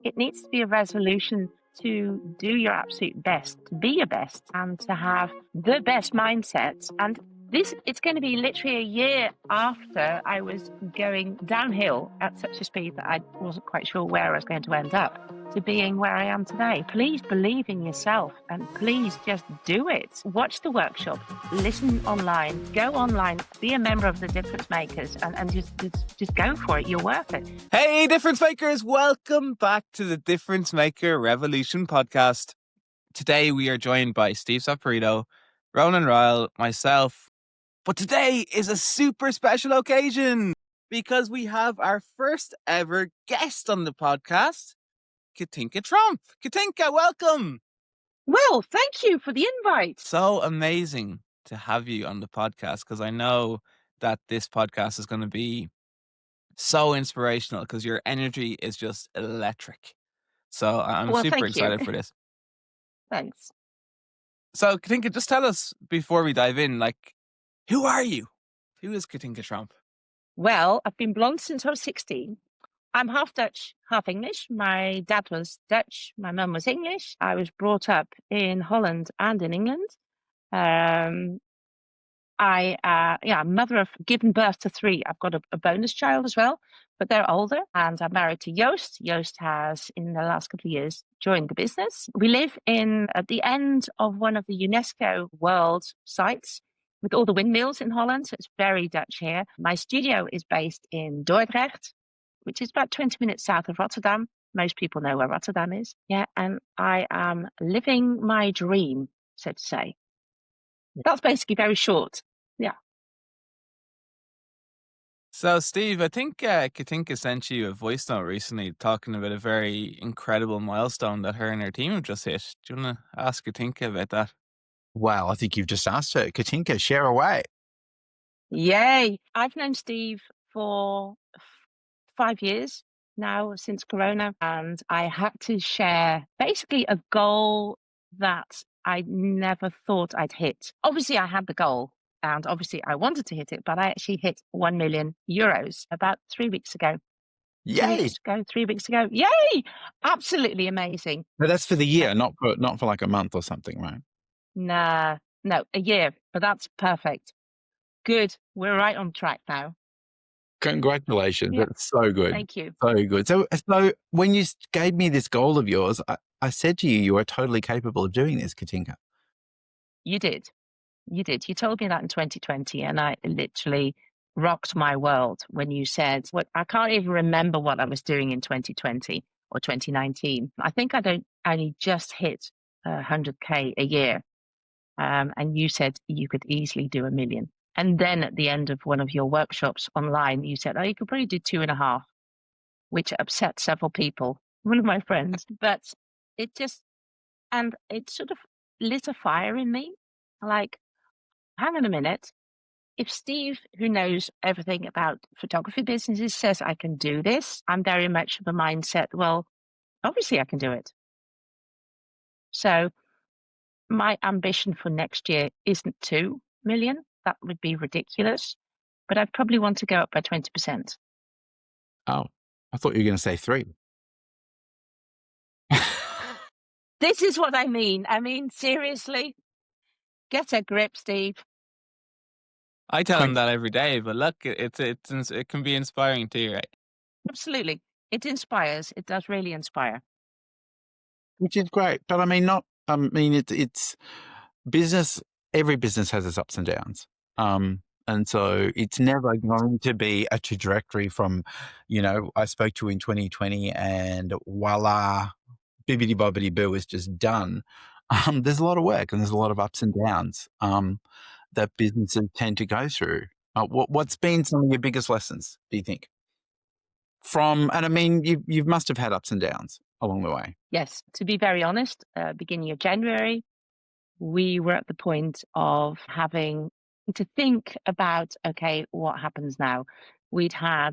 It needs to be a resolution to do your absolute best, to be your best, and to have the best mindset. And it's going to be literally a year after I was going downhill at such a speed that I wasn't quite sure where I was going to end up, to being where I am today. Please believe in yourself and please just do it. Watch the workshop, listen online, go online, be a member of the Difference Makers and just go for it. You're worth it. Hey, Difference Makers, welcome back to the Difference Maker Revolution podcast. Today we are joined by Steve Saporito, Ronan Ryle, myself. But today is a super special occasion because we have our first ever guest on the podcast, Katinka Tromp. Katinka, welcome. Well, thank you for the invite. So amazing to have you on the podcast because I know that this podcast is going to be so inspirational because your energy is just electric. So I'm super excited for this. Thanks. So Katinka, just tell us before we dive in, who are you? Who is Katinka Tromp? Well, I've been blonde since I was 16. I'm half Dutch, half English. My dad was Dutch. My mum was English. I was brought up in Holland and in England. I'm mother of given birth to 3. I've got a bonus child as well, but they're older. And I'm married to Joost. Joost has, in the last couple of years, joined the business. We live at the end of one of the UNESCO World Sites with all the windmills in Holland. So it's very Dutch here. My studio is based in Dordrecht, which is about 20 minutes south of Rotterdam. Most people know where Rotterdam is. Yeah, and I am living my dream, so to say. That's basically very short. Yeah. So, Steve, I think Katinka sent you a voice note recently talking about a very incredible milestone that her and her team have just hit. Do you want to ask Katinka about that? Well, I think you've just asked her. Katinka, share away. Yay. I've known Steve for 5 years now since Corona, and I had to share basically a goal that I never thought I'd hit. Obviously, I had the goal and obviously I wanted to hit it, but I actually hit 1 million euros about 3 weeks ago. Yay. 3 weeks ago. Yay. Absolutely amazing. No, that's for the year, not for like a month or something, right? Nah, no, a year, but that's perfect. Good. We're right on track now. Congratulations. Yeah. That's so good. Thank you. So good. So when you gave me this goal of yours, I said to you are totally capable of doing this, Katinka. You did. You told me that in 2020 and I literally rocked my world when you said, I can't even remember what I was doing in 2020 or 2019. I think I only just hit 100K a year. And you said you could easily do 1 million. And then at the end of one of your workshops online, you said, you could probably do 2.5, which upset several people, one of my friends. But it sort of lit a fire in me. Like, hang on a minute. If Steve, who knows everything about photography businesses, says I can do this, I'm very much of a mindset, well, obviously I can do it. So my ambition for next year isn't 2 million. That would be ridiculous. But I'd probably want to go up by 20%. Oh, I thought you were going to say 3. This is what I mean. I mean, seriously, get a grip, Steve. I tell him that every day, but look, it can be inspiring too, right? Absolutely. It inspires. It does really inspire. Which is great. But it's business. Every business has its ups and downs. And so it's never going to be a trajectory from, I spoke to you in 2020 and voila, bibbidi bobbidi boo is just done. There's a lot of work and there's a lot of ups and downs that businesses tend to go through. What's been some of your biggest lessons, do you think? You must have had ups and downs along the way. Yes. To be very honest, beginning of January, we were at the point of having to think about, okay, what happens now? We'd had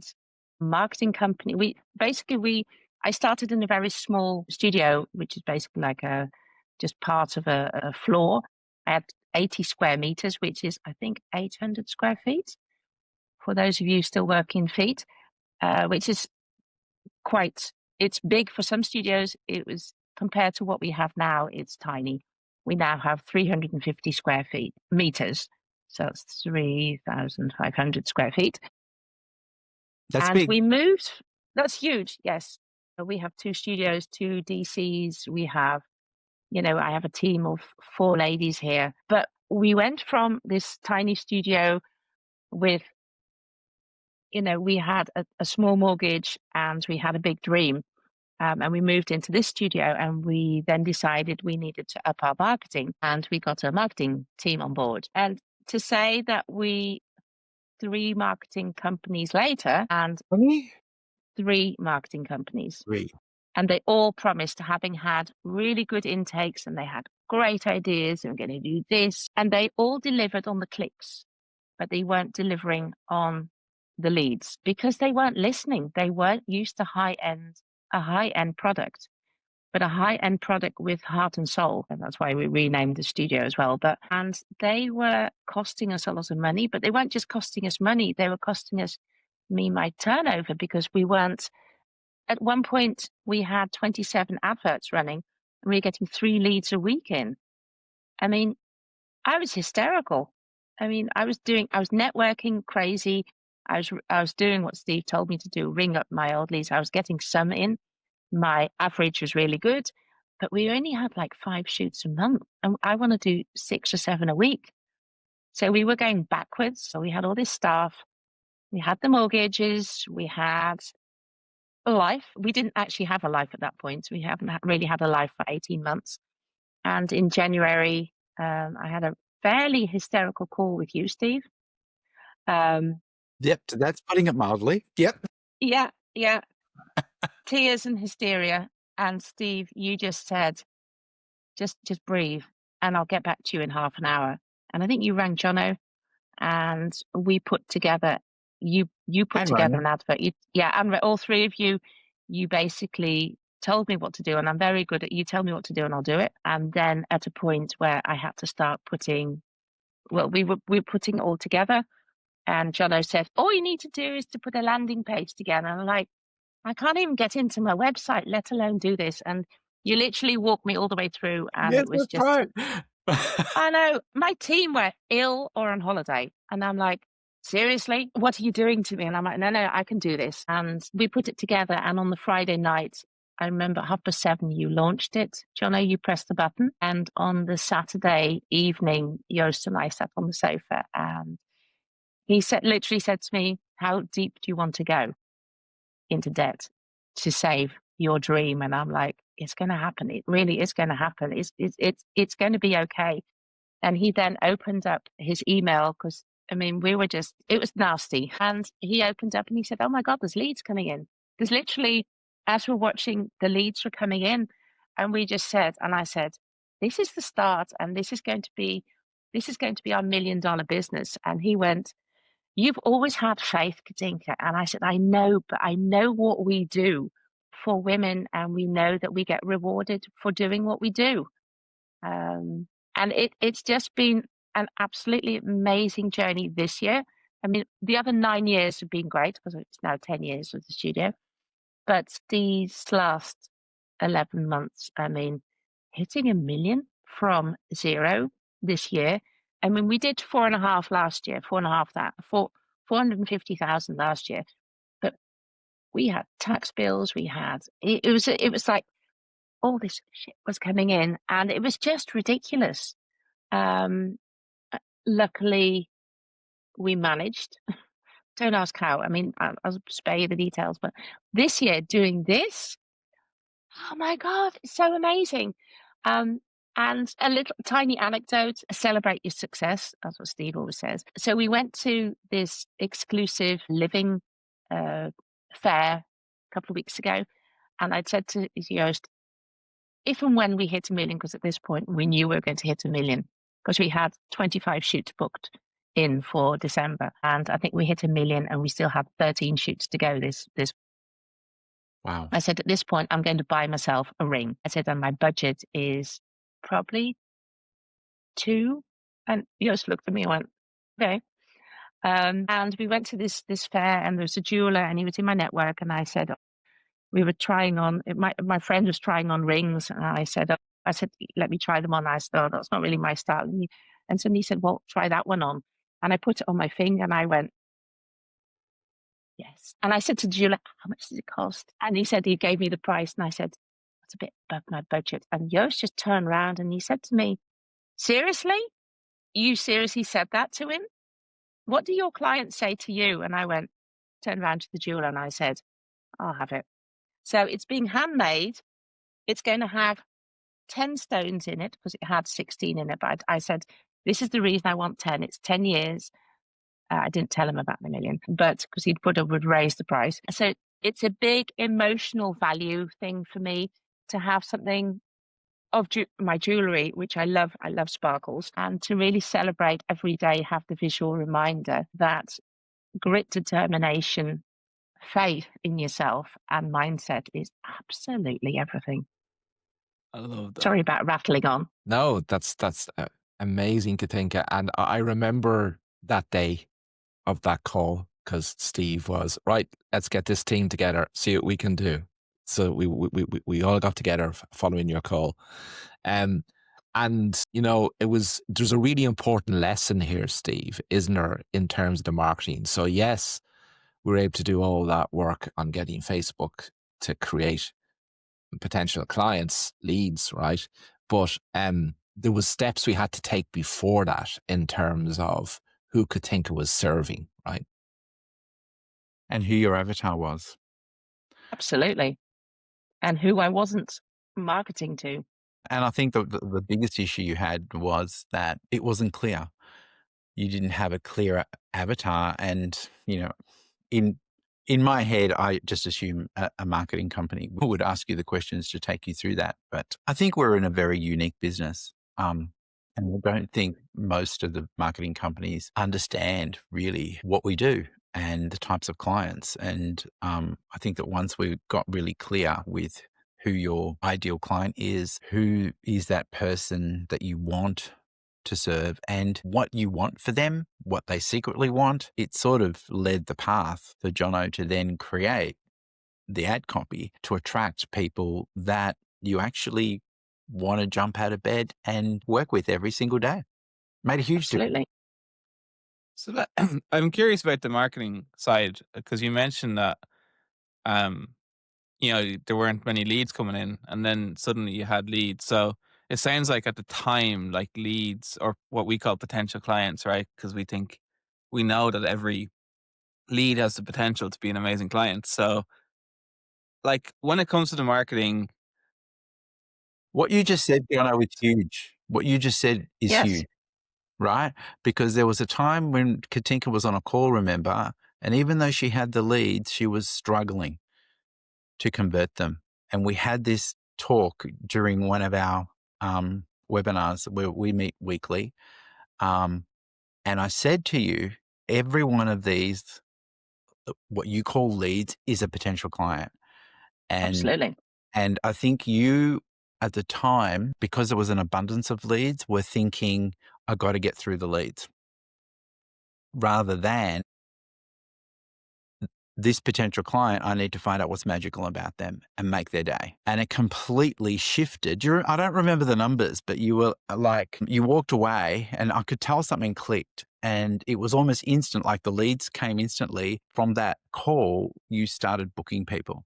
a marketing company. I started in a very small studio, which is basically like just part of a floor. I had 80 square meters, which is, I think, 800 square feet. For those of you still working feet, which is quite it's big for some studios. It was, compared to what we have now, it's tiny. We now have 350 meters. So it's 3,500 square feet. That's And big. we moved, that's huge, yes. We have 2 studios, 2 DCs. We have, I have a team of 4 ladies here. But we went from this tiny studio with, we had a small mortgage and we had a big dream. And we moved into this studio, and we then decided we needed to up our marketing, and we got a marketing team on board. And to say that 3 marketing companies later, and 3 marketing companies, and they all promised, having had really good intakes, and they had great ideas, and we're going to do this, and they all delivered on the clicks, but they weren't delivering on the leads because they weren't listening. They weren't used to a high-end product, but a high-end product with heart and soul. And that's why we renamed the studio as well. And they were costing us a lot of money, but they weren't just costing us money. They were costing us, my turnover, because we weren't, at one point we had 27 adverts running and we were getting 3 leads a week in. I mean, I was hysterical. I mean, I was networking crazy. I was doing what Steve told me to do, ring up my old leads. I was getting some in. My average was really good, but we only had like 5 shoots a month, and I want to do 6 or 7 a week. So we were going backwards. So we had all this staff, we had the mortgages, we had a life. We didn't actually have a life at that point. We haven't really had a life for 18 months. And in January, I had a fairly hysterical call with you, Steve. Yep, that's putting it mildly. Yep. Yeah. Tears and hysteria. And Steve, you just said, just breathe, and I'll get back to you in half an hour. And I think you rang Jono, and we put together, you put And together Ronan. an advert. And all 3 of you basically told me what to do, and I'm very good at, you tell me what to do and I'll do it. And then at a point where I had to start putting, we were putting it all together, and Jono said, all you need to do is to put a landing page together. And I'm like, I can't even get into my website, let alone do this. And you literally walked me all the way through, and Yes, it was that's just, right. I know, my team were ill or on holiday. And I'm like, seriously, what are you doing to me? And I'm like, no, I can do this. And we put it together. And on the Friday night, I remember 7:30, you launched it. Jono, you pressed the button. And on the Saturday evening, Joost and I sat on the sofa, and he literally said to me, how deep do you want to go into debt to save your dream? And I'm like, it's going to happen. It really is going to happen. It's going to be okay. And he then opened up his email, because I mean, it was nasty. And he opened up and he said, oh my God, there's leads coming in. There's literally, as we're watching, the leads were coming in. And we just said, and I said, this is the start, and this is going to be our $1 million business. And he went, you've always had faith, Katinka. And I said, I know, but I know what we do for women, and we know that we get rewarded for doing what we do. And it's just been an absolutely amazing journey this year. I mean, the other 9 years have been great, because it's now 10 years with the studio. But these last 11 months, I mean, hitting $1 million from 0 this year. I mean, we did 4.5 last year, 450,000 last year. But we had tax bills, it was like all this shit was coming in, and it was just ridiculous. Luckily, we managed. Don't ask how. I mean, I'll spare you the details. But this year, doing this, oh my God, it's so amazing. And a little tiny anecdote: celebrate your success. That's what Steve always says. So we went to this exclusive living fair a couple of weeks ago, and I'd said to Joost, if and when we hit $1 million, because at this point we knew we were going to hit $1 million, because we had 25 shoots booked in for December, and I think we hit $1 million, and we still have 13 shoots to go. This Wow. I said, at this point, I'm going to buy myself a ring. I said, and my budget is probably 2. And he just looked at me and went, okay. And we went to this fair, and there was a jeweler, and he was in my network, and I said, we were trying on, my friend was trying on rings, and I said, let me try them on. I said, oh, that's not really my style. And so he said, well, try that one on. And I put it on my finger and I went, yes. And I said to the jeweler, how much does it cost? And he said, he gave me the price. And I said, that's a bit above my budget. And Joost just turned around and he said to me, seriously? You seriously said that to him? What do your clients say to you? And I turned around to the jeweler and I said, I'll have it. So it's being handmade. It's going to have 10 stones in it because it had 16 in it. But I said, this is the reason I want 10. It's 10 years. I didn't tell him about the million, but because would raise the price. So it's a big emotional value thing for me to have something of my jewelry, which I love. I love sparkles, and to really celebrate every day, have the visual reminder that grit, determination, faith in yourself, and mindset is absolutely everything. I love that. Sorry about rattling on. No, that's amazing, Katinka. And I remember that day of that call because Steve was right. Let's get this team together, see what we can do. So we all got together following your call, and you know there's a really important lesson here, Steve, isn't there, in terms of the marketing? So yes, we were able to do all that work on getting Facebook to create potential clients, leads, right? But there was steps we had to take before that in terms of who Katinka was serving, right? And who your avatar was. Absolutely. And who I wasn't marketing to. And I think the biggest issue you had was that it wasn't clear. You didn't have a clear avatar. And, you know, in my head, I just assume a marketing company would ask you the questions to take you through that. But I think we're in a very unique business. And I don't think most of the marketing companies understand really what we do and the types of clients. And I think that once we got really clear with who your ideal client is, who is that person that you want to serve, and what you want for them, what they secretly want, it sort of led the path for Jono to then create the ad copy to attract people that you actually want to jump out of bed and work with every single day. Made a huge difference. Absolutely. So that, I'm curious about the marketing side because you mentioned that, you know, there weren't many leads coming in, and then suddenly you had leads. So it sounds like at the time, like leads or what we call potential clients, right? Because we know that every lead has the potential to be an amazing client. So, like when it comes to the marketing, What you just said, Jono, is huge. What you just said is Yes. huge, right? Because there was a time when Katinka was on a call, remember, and even though she had the leads, she was struggling to convert them. And we had this talk during one of our webinars where we meet weekly. And I said to you, every one of these, what you call leads, is a potential client. Absolutely. And I think you, at the time, because there was an abundance of leads, were thinking, I got to get through the leads, rather than this potential client, I need to find out what's magical about them and make their day. And it completely shifted. I don't remember the numbers, but you were like, you walked away and I could tell something clicked. And it was almost instant, like the leads came instantly. From that call, you started booking people.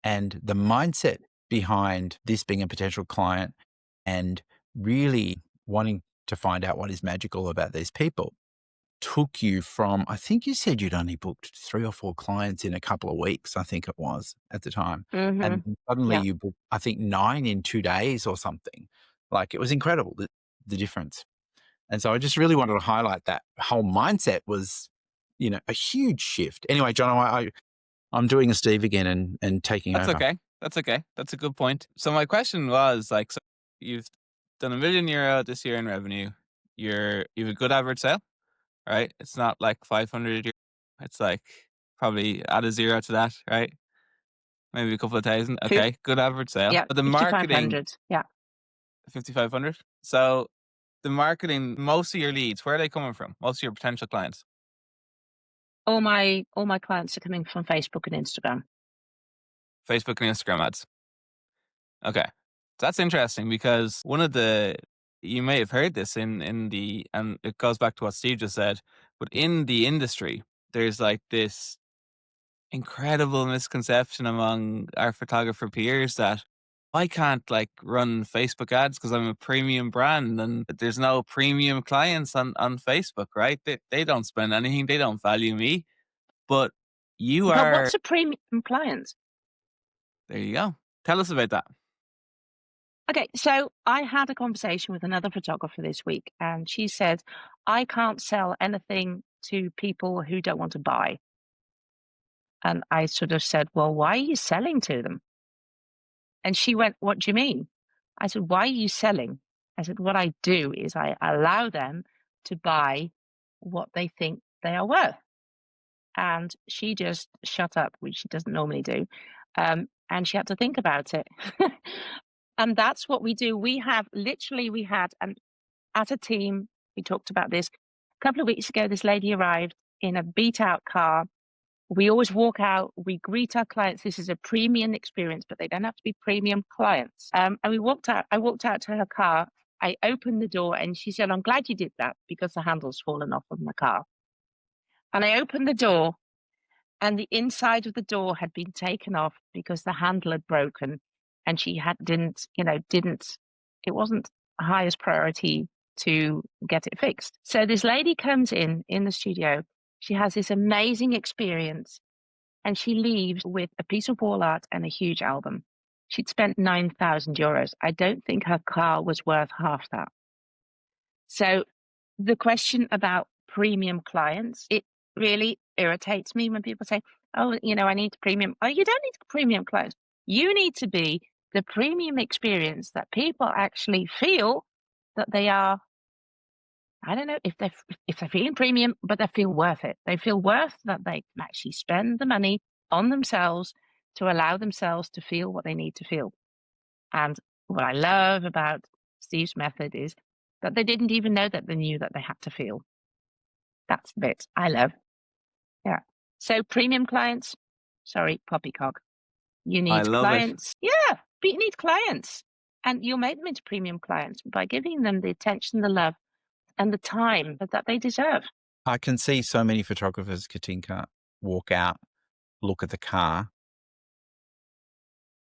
And the mindset behind this being a potential client and really wanting to find out what is magical about these people took you from, I think you said you'd only booked 3 or 4 clients in a couple of weeks, I think it was at the time. Mm-hmm. And suddenly Yeah. you booked, I think 9 in 2 days or something. Like it was incredible, the difference. And so I just really wanted to highlight that whole mindset was, you know, a huge shift. Anyway, John, I'm doing a Steve again and taking that's over. okay. That's okay. That's a good point. So my question was like, so you've done €1 million this year in revenue. You have a good average sale, right? It's not like 500. It's like probably add a zero to that, right? Maybe a couple of thousand. Okay, good average sale. Yeah. But the marketing, 5,500. Yeah. 5,500. So the marketing, most of your leads, where are they coming from? Most of your potential clients. All my clients are coming from Facebook and Instagram. Facebook and Instagram ads. Okay. That's interesting because you may have heard this and it goes back to what Steve just said, but in the industry, there's like this incredible misconception among our photographer peers that I can't like run Facebook ads because I'm a premium brand and there's no premium clients on Facebook, right? They don't spend anything. They don't value me, but you But are. what's a premium client? There you go. Tell us about that. Okay, so I had a conversation with another photographer this week, and she said, I can't sell anything to people who don't want to buy. And I sort of said, well, why are you selling to them? And she went, what do you mean? I said, why are you selling? I said, what I do is I allow them to buy what they think they are worth. And she just shut up, which she doesn't normally do. And she had to think about it. And that's what we do. We had, as a team, we talked about this. A couple of weeks ago, this lady arrived in a beat out car. We always walk out, we greet our clients. This is a premium experience, but they don't have to be premium clients. And I walked out to her car. I opened the door and she said, I'm glad you did that because the handle's fallen off of my car. And I opened the door and the inside of the door had been taken off because the handle had broken and she it wasn't highest priority to get it fixed. So this lady comes in the studio. She has this amazing experience and she leaves with a piece of wall art and a huge album. She'd spent €9,000. I don't think her car was worth half that. So the question about premium clients, it really irritates me when people say, oh, I need premium. Oh, you don't need premium clients. You need to be the premium experience that people actually feel that they are. I don't know if they're feeling premium, but they feel worth it. They feel worth that they can actually spend the money on themselves to allow themselves to feel what they need to feel. And what I love about Steve's method is that they didn't even know that they knew that they had to feel. That's the bit I love. Yeah. So premium clients, sorry, poppycock. You I need love clients. Yeah, but you need clients. And you'll make them into premium clients by giving them the attention, the love, and the time that they deserve. I can see so many photographers, Katinka, walk out, look at the car,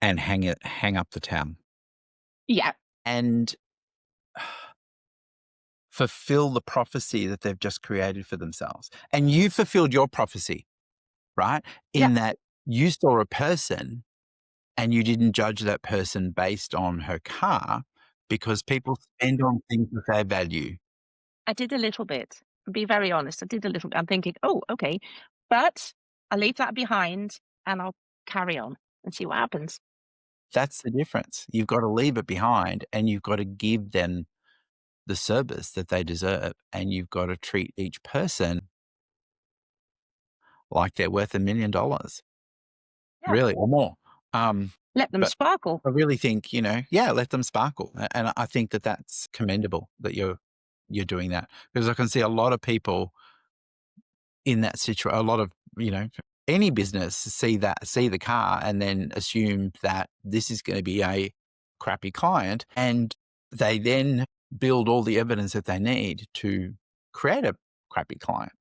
and hang up the towel. Yeah. And fulfill the prophecy that they've just created for themselves. And you fulfilled your prophecy, right? In that you saw a person and you didn't judge that person based on her car because people spend on things that they value. I did a little bit. Be very honest. I did a little bit. I'm thinking, oh, okay. But I'll leave that behind and I'll carry on and see what happens. That's the difference. You've got to leave it behind and you've got to give them the service that they deserve. And you've got to treat each person like they're worth $1 million, really, or more. Let them but sparkle. I really think, let them sparkle. And I think that that's commendable that you're doing that, because I can see a lot of people in that situation, a lot of, any business see the car and then assume that this is going to be a crappy client. And they then build all the evidence that they need to create a crappy client,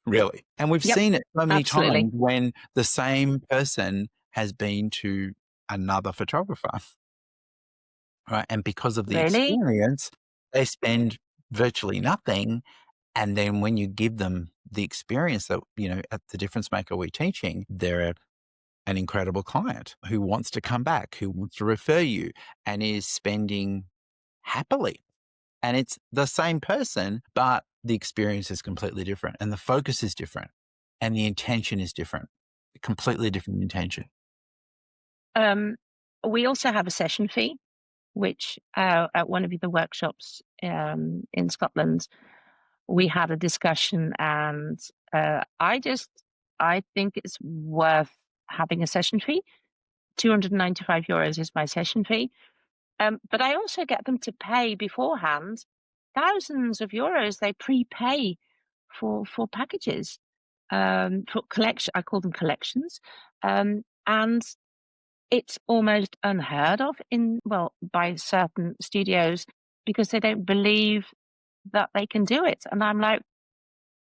really. And we've seen it so many times when the same person has been to another photographer, right? And because of the experience, they spend virtually nothing. And then when you give them the experience that, at the Difference Maker we're teaching, they're an incredible client who wants to come back, who wants to refer you and is spending happily. And it's the same person, but the experience is completely different and the focus is different and the intention is different, a completely different intention. We also have a session fee, which at one of the workshops in Scotland, we had a discussion and I think it's worth having a session fee. €295 is my session fee. But I also get them to pay beforehand thousands of euros. They prepay for packages, for collection. I call them collections. And it's almost unheard of by certain studios because they don't believe that they can do it. And I'm like,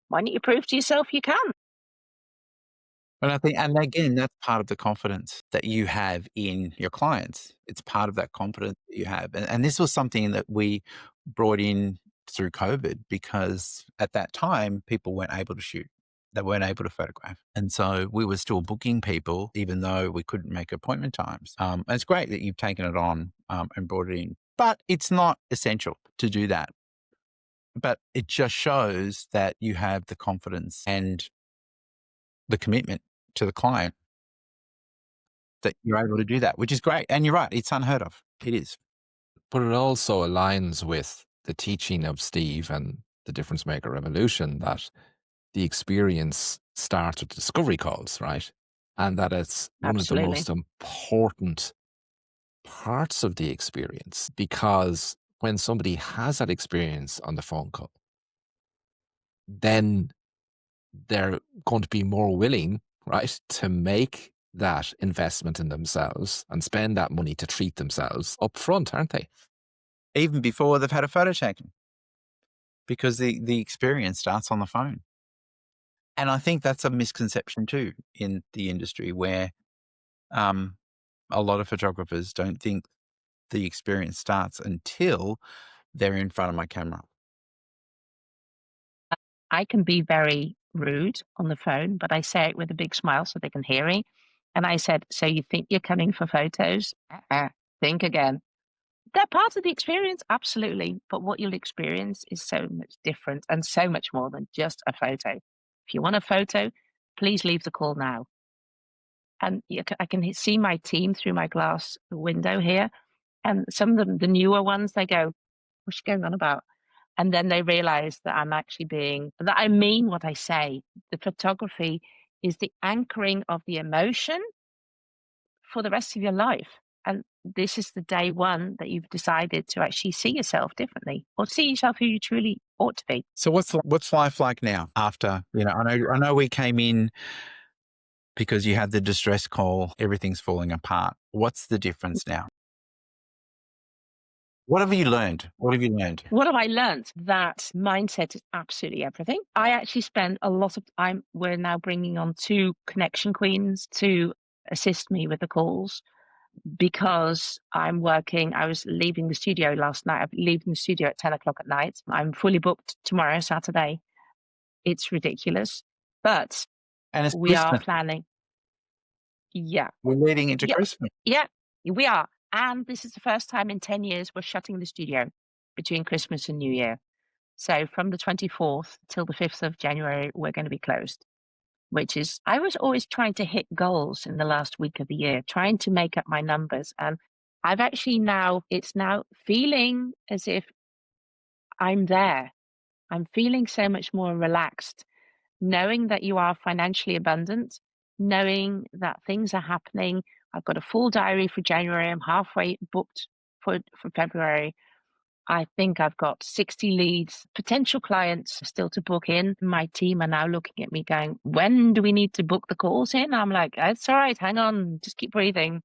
why don't you prove to yourself you can? And I think, and again, that's part of the confidence that you have in your clients. It's part of that confidence that you have. And this was something that we brought in through COVID because at that time, people weren't able to shoot. They weren't able to photograph. And so we were still booking people, even though we couldn't make appointment times. And it's great that you've taken it on and brought it in. But it's not essential to do that. But it just shows that you have the confidence and the commitment to the client that you're able to do that, which is great. And you're right, it's unheard of. It is. But it also aligns with the teaching of Steve and the Difference Maker Revolution that the experience starts with discovery calls, right? And that it's one of the Absolutely. most important parts of the experience, because when somebody has that experience on the phone call, then they're going to be more willing, right, to make that investment in themselves and spend that money to treat themselves up front, aren't they? Even before they've had a photo taken, because the experience starts on the phone. And I think that's a misconception too in the industry where a lot of photographers don't think the experience starts until they're in front of my camera. I can be very rude on the phone, but I say it with a big smile so they can hear me. And I said, so you think you're coming for photos? Think again. They're part of the experience, absolutely. But what you'll experience is so much different and so much more than just a photo. If you want a photo, please leave the call now. And I can see my team through my glass window here. And some of them, the newer ones, they go, what's she going on about? And then they realize that that I mean what I say. The photography is the anchoring of the emotion for the rest of your life. And this is the day one that you've decided to actually see yourself differently or see yourself who you truly ought to be. So what's life like now after, I know we came in because you had the distress call, everything's falling apart. What's the difference now? What have you learned? What have you learned? What have I learned? That mindset is absolutely everything. I actually spend a lot of time. We're now bringing on 2 connection queens to assist me with the calls because I was leaving the studio last night. I'm leaving the studio at 10 o'clock at night. I'm fully booked tomorrow, Saturday. It's ridiculous, but And it's we are Christmas. planning. Yeah. We're leading into Yeah. Christmas. Yeah, we are. And this is the first time in 10 years we're shutting the studio between Christmas and New Year. So from the 24th till the 5th of January, we're going to be closed, which is, I was always trying to hit goals in the last week of the year, trying to make up my numbers. And I've actually it's now feeling as if I'm there. I'm feeling so much more relaxed, knowing that you are financially abundant, knowing that things are happening. I've got a full diary for January. I'm halfway booked for February. I think I've got 60 leads, potential clients still to book in. My team are now looking at me going, when do we need to book the calls in? I'm like, it's all right. Hang on. Just keep breathing.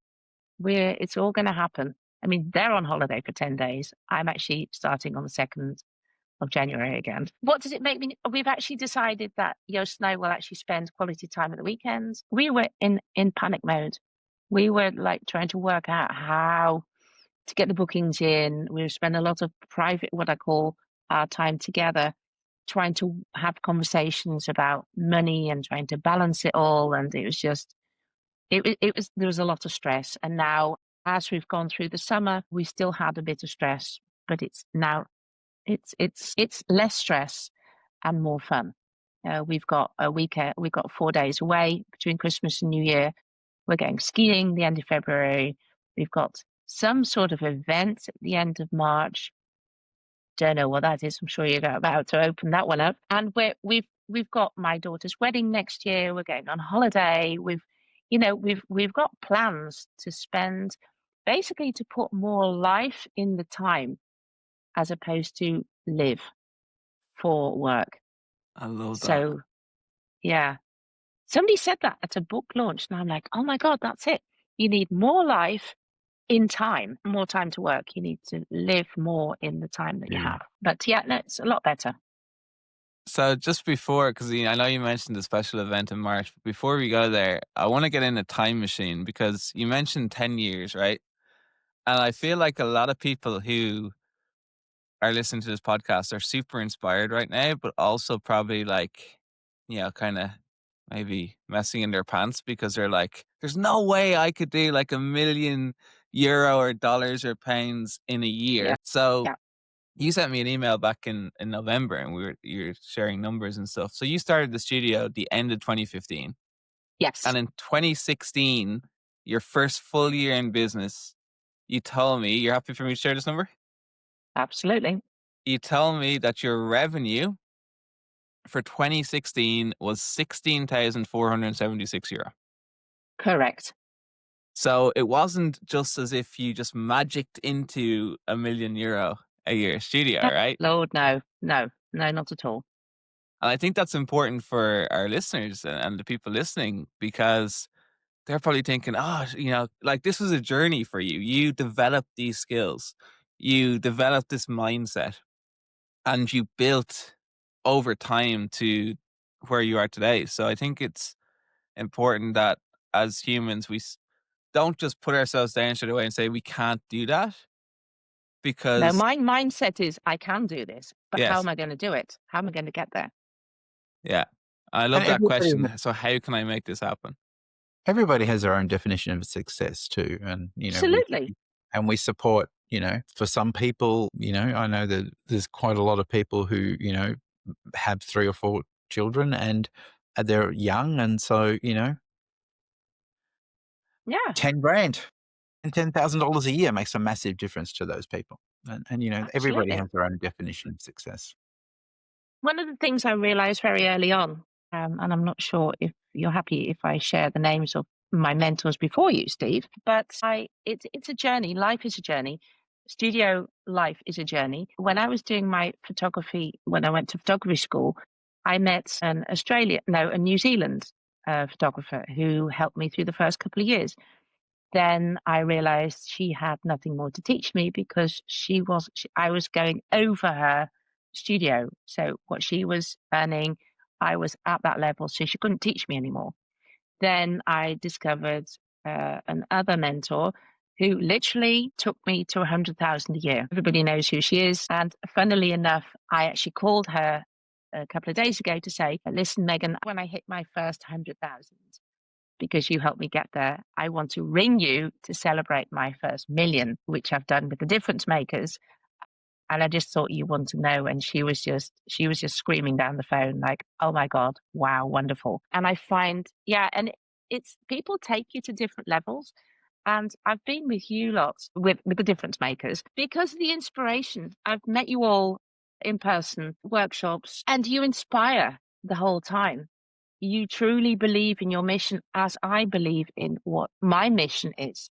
It's all going to happen. I mean, they're on holiday for 10 days. I'm actually starting on the 2nd of January again. What does it make me? We've actually decided that Yost and I will actually spend quality time at the weekends. We were in panic mode. We were like trying to work out how to get the bookings in. We spend a lot of private, what I call our time together, trying to have conversations about money and trying to balance it all. And it was just, there was a lot of stress. And now, as we've gone through the summer, we still had a bit of stress, but it's now, it's less stress and more fun. We've got 4 days away between Christmas and New Year. We're going skiing the end of February. We've got some sort of event at the end of March. Don't know what that is. I'm sure you're about to open that one up. And we've got my daughter's wedding next year. We're going on holiday. We've got plans to spend, basically to put more life in the time as opposed to live for work. I love that. So yeah. Somebody said that at a book launch, and I'm like, oh my God, that's it. You need more life in time, more time to work. You need to live more in the time that you Yeah. have. But yeah, no, it's a lot better. So just before, because I know you mentioned the special event in March, but before we go there, I want to get in a time machine because you mentioned 10 years, right? And I feel like a lot of people who are listening to this podcast are super inspired right now, but also probably like, kind of maybe messing in their pants because they're like, there's no way I could do like €1 million or dollars or pounds in a year. Yeah. So Yeah. you sent me an email back in November and you're sharing numbers and stuff. So you started the studio at the end of 2015. Yes, And in 2016, your first full year in business, you told me, you're happy for me to share this number? absolutely. You told me that your revenue for 2016 was €16,476. Correct. So it wasn't just as if you just magicked into €1 million a year studio, right? Lord, no, not at all. And I think that's important for our listeners and the people listening because they're probably thinking, oh, like this was a journey for you. You developed these skills, you developed this mindset, and you built over time to where you are today. So I think it's important that as humans, don't just put ourselves down straight away and say we can't do that No, because, my mindset is I can do this, but how yes, am I going to do it? How am I going to get there? yeah. I And love that question. So how can I make this happen? everybody has their own definition of success too. And, Absolutely. we support, for some people, I know that there's quite a lot of people who, have 3 or 4 children and they're young. And so, Yeah, 10 grand and $10,000 a year makes a massive difference to those people. And everybody absolutely. has their own definition of success. One of the things I realized very early on, and I'm not sure if you're happy if I share the names of my mentors before you, Steve, but it's a journey. Life is a journey. Studio life is a journey. When I was doing my photography, when I went to photography school, I met a New Zealand photographer who helped me through the first couple of years. Then I realized she had nothing more to teach me because I was going over her studio. So what she was earning, I was at that level, so she couldn't teach me anymore. Then I discovered another mentor who literally took me to 100,000 a year. Everybody knows who she is. And funnily enough, I actually called her a couple of days ago to say, listen, Megan, when I hit my first 100,000, because you helped me get there, I want to ring you to celebrate my first million, which I've done with the difference makers. And I just thought you want to know. And she was just screaming down the phone, like, oh my God, wow, wonderful. And I find, and it's people take you to different levels. And I've been with you lots with the difference makers because of the inspiration. I've met you all in person, workshops, and you inspire the whole time. You truly believe in your mission as I believe in what my mission is.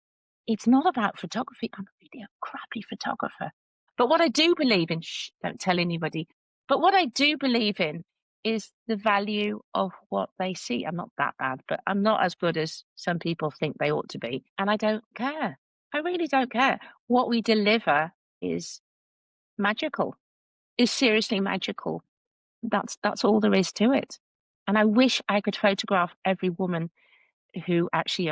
It's not about photography. I'm really a crappy photographer. But what I do believe in, don't tell anybody, but what I do believe in is the value of what they see. I'm not that bad, but I'm not as good as some people think they ought to be. And I don't care. I really don't care. What we deliver is magical, is seriously magical. That's all there is to it. And I wish I could photograph every woman who actually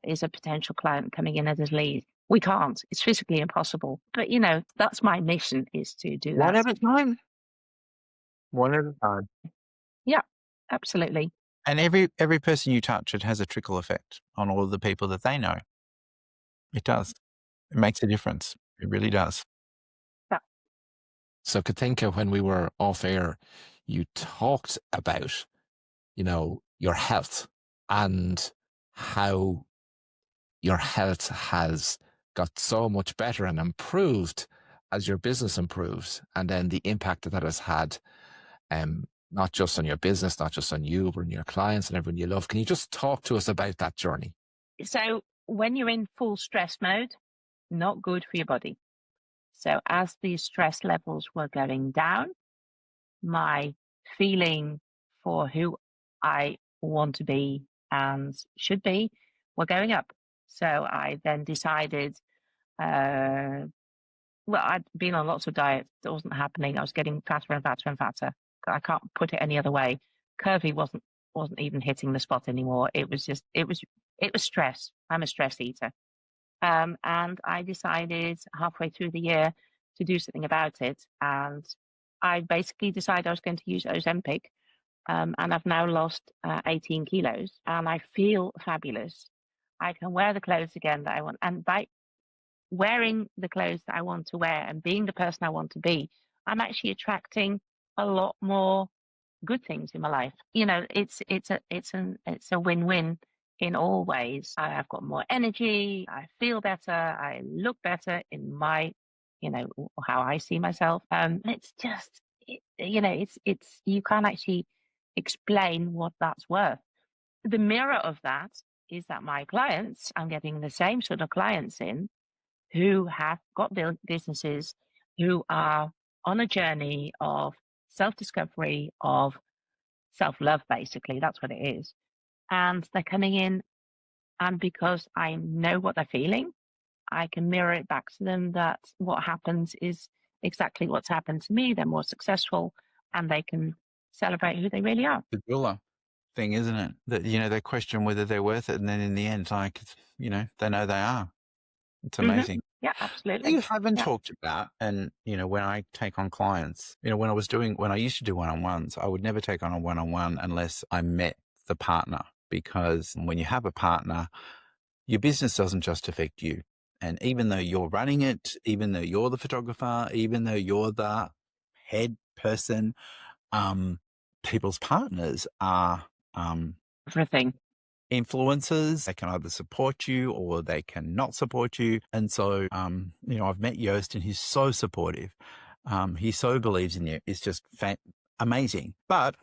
is a potential client coming in as a lead. We can't. It's physically impossible. But that's my mission, is to do One that. at a time. One at a time. Yeah, absolutely. And every person you touch, it has a trickle effect on all of the people that they know. It does. It makes a difference. It really does. Yeah. So Katinka, when we were off air, you talked about, your health and how your health has got so much better and improved as your business improves, and then the impact that has had, not just on your business, not just on you, but on your clients and everyone you love. Can you just talk to us about that journey? So when you're in full stress mode, not good for your body. So as the stress levels were going down, my feeling for who I want to be and should be were going up. So I then decided, well, I'd been on lots of diets. It wasn't happening. I was getting fatter and fatter and fatter. I can't put it any other way. Curvy wasn't even hitting the spot anymore. It was stress. I'm a stress eater. And I decided halfway through the year to do something about it. And I basically decided I was going to use Ozempic. And I've now lost 18 kilos and I feel fabulous. I can wear the clothes again that I want. And by wearing the clothes that I want to wear and being the person I want to be, I'm actually attracting a lot more good things in my life. You know, it's a win-win in all ways. I've got more energy. I feel better. I look better in my, you know, how I see myself. It's just, it's you can't actually explain what that's worth. The mirror of that is that my clients, I'm getting the same sort of clients in who have got businesses, who are on a journey of self-discovery, of self-love, basically. That's what it is. And they're coming in, and because I know what they're feeling, I can mirror it back to them that what happens is exactly what's happened to me. They're more successful and they can celebrate who they really are. The doula thing, isn't it? That, you know, they question whether they're worth it. And then in the end, like, you know, they know they are. It's amazing. Yeah, absolutely. You haven't talked about, and, you know, when I take on clients, you know, when I used to do one-on-ones, I would never take on a one-on-one unless I met the partner, because when you have a partner, your business doesn't just affect you. And even though you're running it, even though you're the photographer, even though you're the head person, people's partners are Everything. influencers. They can either support you or they can not support you. And so, you know, I've met Joost and he's so supportive. He so believes in you. It's just amazing. But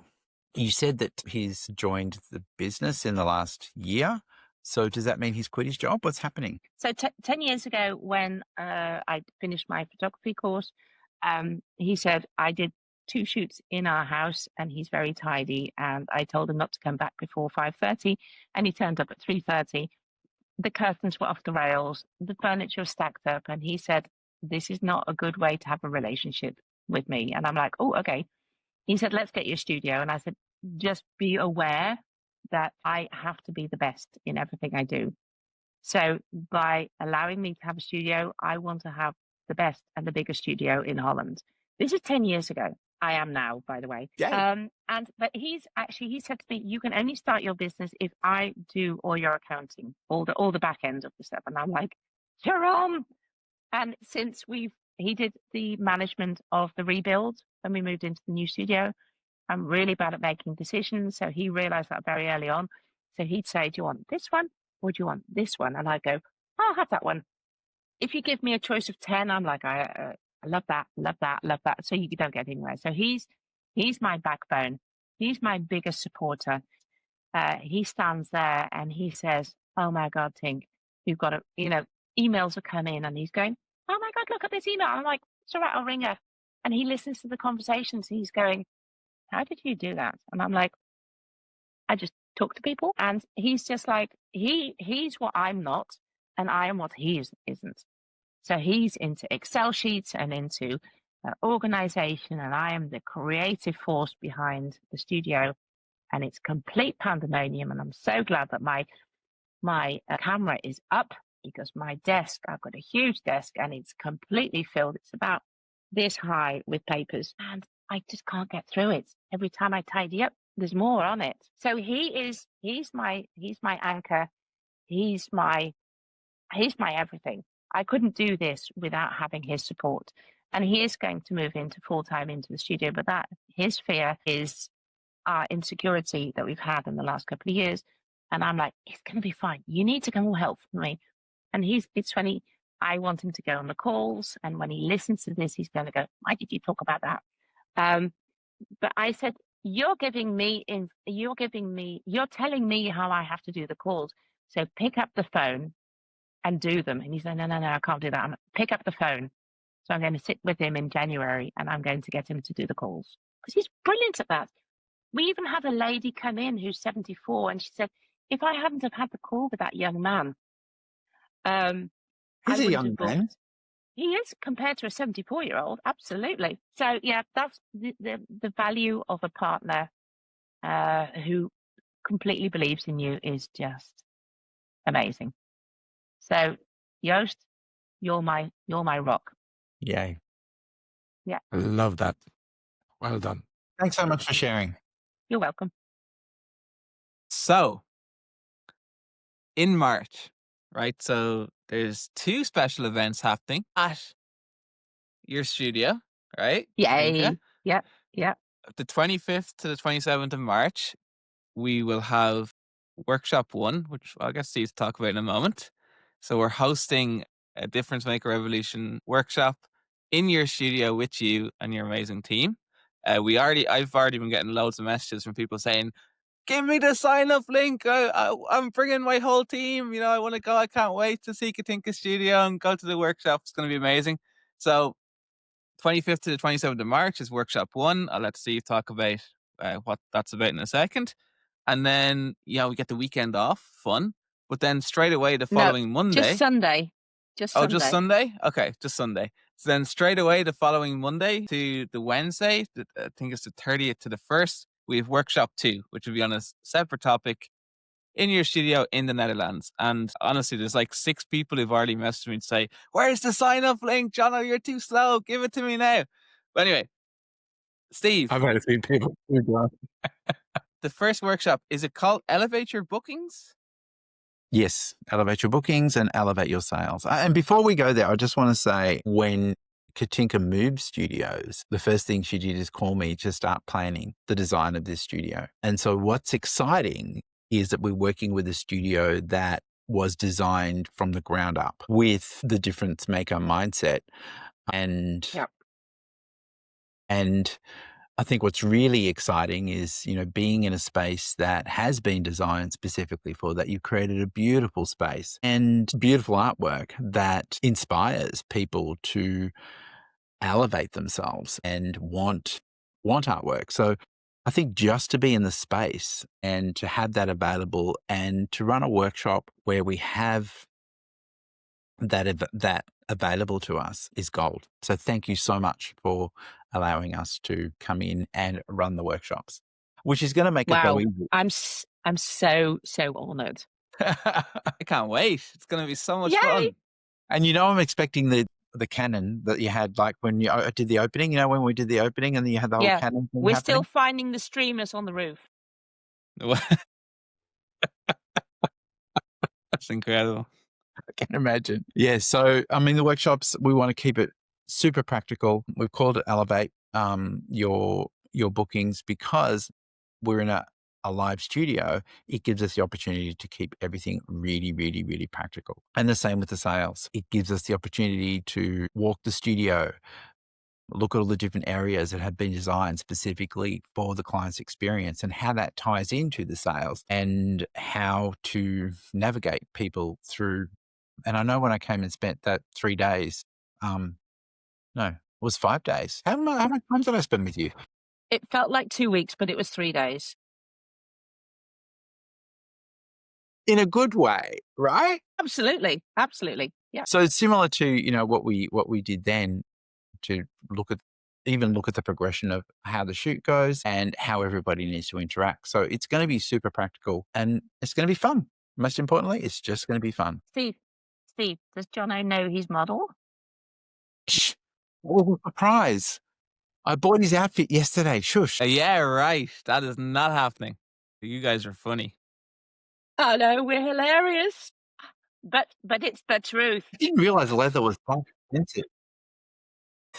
you said that he's joined the business in the last year. So does that mean he's quit his job? What's happening? So 10 years ago, when I finished my photography course, he said I did 2 shoots in our house and he's very tidy. And I told him not to come back before 5:30 and he turned up at 3:30. The curtains were off the rails. The furniture was stacked up. And he said, this is not a good way to have a relationship with me. And I'm like, oh, okay. He said, let's get you a studio. And I said, just be aware that I have to be the best in everything I do. So by allowing me to have a studio, I want to have the best and the biggest studio in Holland. This is 10 years ago. I am now, by the way. But he said to me, you can only start your business if I do all your accounting, all the back end of the stuff. And I'm like, you're on. And since he did the management of the rebuild when we moved into the new studio, I'm really bad at making decisions. So he realized that very early on. So he'd say, do you want this one or do you want this one? And I'd go, I'll have that one. If you give me a choice of 10, I'm like, I love that, love that, love that. So you don't get anywhere. So he's my backbone. He's my biggest supporter. He stands there and he says, oh my God, Tink, you've got to, you know, emails are coming in and he's going, oh my God, look at this email. I'm like, it's all right, I'll ring her. And he listens to the conversations. And he's going, how did you do that? And I'm like, I just talk to people. And he's just like, he's what I'm not, and I am what he isn't. So he's into Excel sheets and into organization, and I am the creative force behind the studio. And it's complete pandemonium. And I'm so glad that my camera is up, because my desk, I've got a huge desk and it's completely filled. It's about this high with papers, and I just can't get through it. Every time I tidy up, there's more on it. So he's my anchor. He's my everything. I couldn't do this without having his support. And he is going to move into full-time into the studio, but that his fear is our insecurity that we've had in the last couple of years. And I'm like, it's going to be fine. You need to come and help me. And it's funny. I want him to go on the calls. And when he listens to this, he's going to go, why did you talk about that? But I said, you're telling me how I have to do the calls. So pick up the phone and do them. And he said, no, I can't do that. I'm pick up the phone. So I'm going to sit with him in January and I'm going to get him to do the calls, because he's brilliant at that. We even had a lady come in who's 74 and she said, if I hadn't have had the call with that young man, He's I a wouldn't young have bought. man. He is compared to a 74-year-old, absolutely. So yeah, that's the value of a partner who completely believes in you is just amazing. So Joost, you're my rock. Yay. Yeah, I love that. Well done. Thanks so much for sharing. you're welcome. So, in March, right? So there's 2 special events happening at your studio, right? Katinka? Yay! Yeah, yeah. The 25th to the 27th of March, we will have workshop 1, which I'll get Steve to talk about in a moment. So we're hosting a Difference Maker Revolution workshop in your studio with you and your amazing team. I've already been getting loads of messages from people saying, "Give me the sign up link. I'm bringing my whole team. I want to go. I can't wait to see Katinka Studio and go to the workshop. It's going to be amazing." So 25th to the 27th of March is workshop 1. I'll let Steve talk about what that's about in a second. And then, we get the weekend off, fun. But then straight away the No, following Monday. just Sunday. Just Oh, Sunday. just Sunday? Okay, just Sunday. So then straight away the following Monday to the Wednesday, I think it's the 30th to the 1st, we have workshop 2, which will be on a separate topic in your studio in the Netherlands. And honestly, there's like 6 people who've already messaged me to say, "Where's the sign up link? Jono, you're too slow. Give it to me now." But anyway, Steve, I've had seen people do that. the first workshop, is it called Elevate Your Bookings? Yes, elevate your bookings and elevate your sales. And before we go there, I just want to say when Katinka moved studios, the first thing she did is call me to start planning the design of this studio. And so what's exciting is that we're working with a studio that was designed from the ground up with the difference maker mindset. And I think what's really exciting is, being in a space that has been designed specifically for that. You've created a beautiful space and beautiful artwork that inspires people to elevate themselves and want artwork. So I think just to be in the space and to have that available and to run a workshop where we have that available to us is gold. So thank you so much for allowing us to come in and run the workshops, which is going to make it go easy. I'm so honoured. I can't wait. It's going to be so much Yay! fun. And I'm expecting the cannon that you had, like when you did the opening. When we did the opening, and then you had the whole cannon thing We're happening. still finding the streamers on the roof. That's incredible. I can imagine. Yeah. So, the workshops, we want to keep it super practical. We've called it Elevate your bookings because we're in a live studio. It gives us the opportunity to keep everything really, really, really practical. And the same with the sales. It gives us the opportunity to walk the studio, look at all the different areas that have been designed specifically for the client's experience and how that ties into the sales and how to navigate people through. And I know when I came and spent that 3 days, no, it was 5 days. How much time did I spend with you? It felt like 2 weeks, but it was 3 days. In a good way, right? Absolutely. Absolutely. Yeah. So it's similar to, what we did then, to look at the progression of how the shoot goes and how everybody needs to interact. So it's going to be super practical and it's going to be fun. Most importantly, it's just going to be fun. Steve, does Jono know his model? Shh. What was a surprise. I bought his outfit yesterday. Shush. Yeah, right. That is not happening. You guys are funny. Oh no, we're hilarious. But it's the truth. I didn't realize leather was so expensive.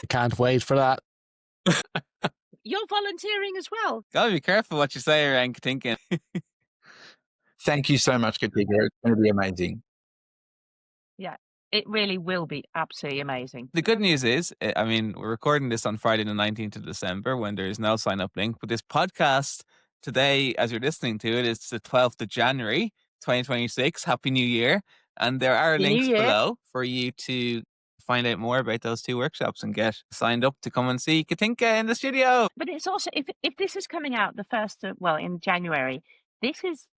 I can't wait for that. You're volunteering as well. Gotta be careful what you say around Katinka. Thank you so much, Katinka. It's going to be amazing. Yeah, it really will be absolutely amazing. The good news is, we're recording this on Friday the 19th of December when there is no sign-up link. But this podcast today, as you're listening to it, is the 12th of January, 2026. Happy New Year. And there are Happy New links Year. below for you to find out more about those 2 workshops and get signed up to come and see Katinka in the studio. But it's also, if this is coming out the first of, in January, this is,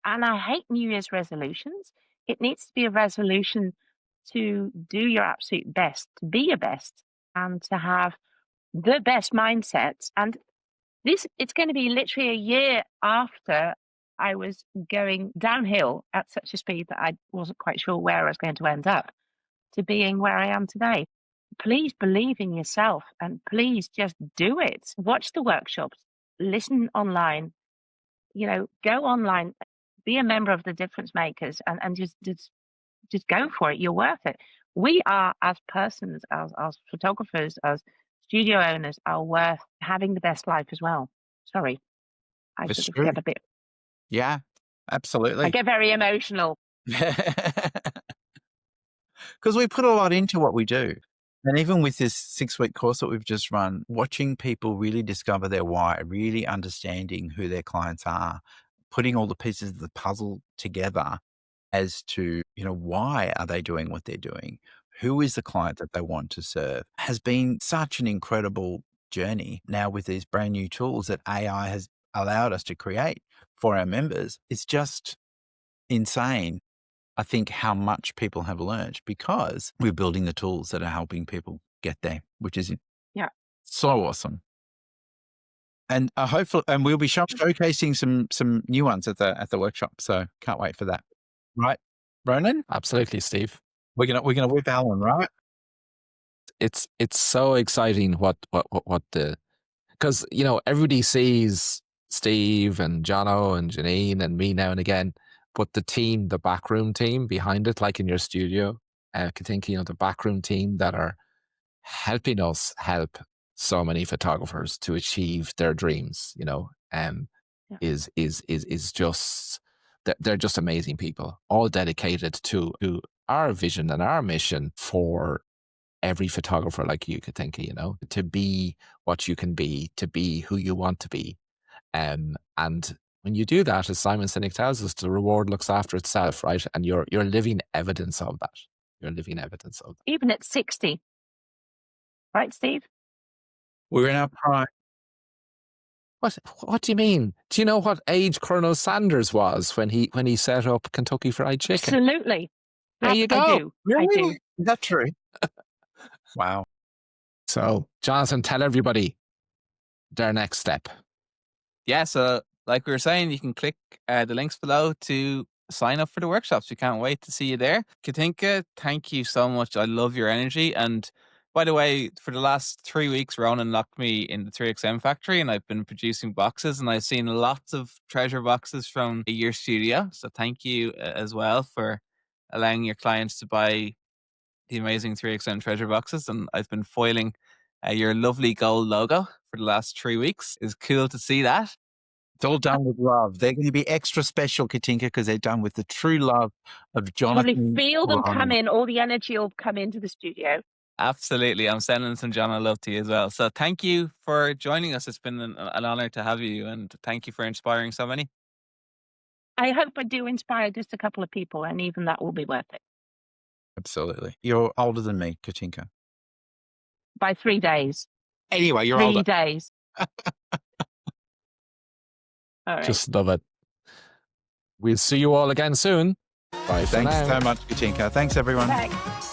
and I hate New Year's resolutions. It needs to be a resolution to do your absolute best, to be your best, and to have the best mindset. And it's going to be literally a year after I was going downhill at such a speed that I wasn't quite sure where I was going to end up, to being where I am today. Please believe in yourself and please just do it. Watch the workshops, listen online, go online, be a member of the difference makers, and just go for it. You're worth it. We are, as persons, as photographers, as studio owners, are worth having the best life as well. Sorry, I It's sort of true. get a bit. Yeah, absolutely. I get very emotional. Because we put a lot into what we do. And even with this 6-week course that we've just run, watching people really discover their why, really understanding who their clients are, putting all the pieces of the puzzle together as to, why are they doing what they're doing? Who is the client that they want to serve has been such an incredible journey. Now with these brand new tools that AI has allowed us to create for our members, it's just insane. I think how much people have learned because we're building the tools that are helping people get there, which is so awesome. And hopefully, and we'll be showcasing some new ones at the workshop. So can't wait for that. Right, Ronan? Absolutely, Steve. We're gonna whip Alan, right? It's so exciting what the, because everybody sees Steve and Jono and Janine and me now and again, but the team, the backroom team behind it, like in your studio, Katinka, the backroom team that are helping us help so many photographers to achieve their dreams, is just, they're just amazing people, all dedicated to our vision and our mission for every photographer like you, Katinka, to be what you can be, to be who you want to be. And when you do that, as Simon Sinek tells us, the reward looks after itself, right? And you're living evidence of that. You're living evidence of that. Even at 60. Right, Steve? We're in our prime. What do you mean? Do you know what age Colonel Sanders was when he set up Kentucky Fried Chicken? Absolutely. There you go. I do. Really? I do. Is that true? Wow. So, Jonathan, tell everybody their next step. Yeah, so like we were saying, you can click the links below to sign up for the workshops. We can't wait to see you there. Katinka, thank you so much. I love your energy. And by the way, for the last 3 weeks, Ronan locked me in the 3XM factory and I've been producing boxes and I've seen lots of treasure boxes from your studio. So thank you as well for allowing your clients to buy the amazing 3XM treasure boxes. And I've been foiling your lovely gold logo for the last 3 weeks. It's cool to see that. It's all done with love. They're going to be extra special, Katinka, because they're done with the true love of Jonathan. Probably feel them Ryle. come in. All the energy will come into the studio. Absolutely. I'm sending some John love to you as well. So thank you for joining us. It's been an honor to have you and thank you for inspiring so many. I hope I do inspire just a couple of people and even that will be worth it. Absolutely. You're older than me, Katinka. By 3 days. Anyway, you're 3 older. days. All right. Just love it. We'll see you all again soon. Bye for Thanks now. so much, Katinka. Thanks, everyone. Thanks.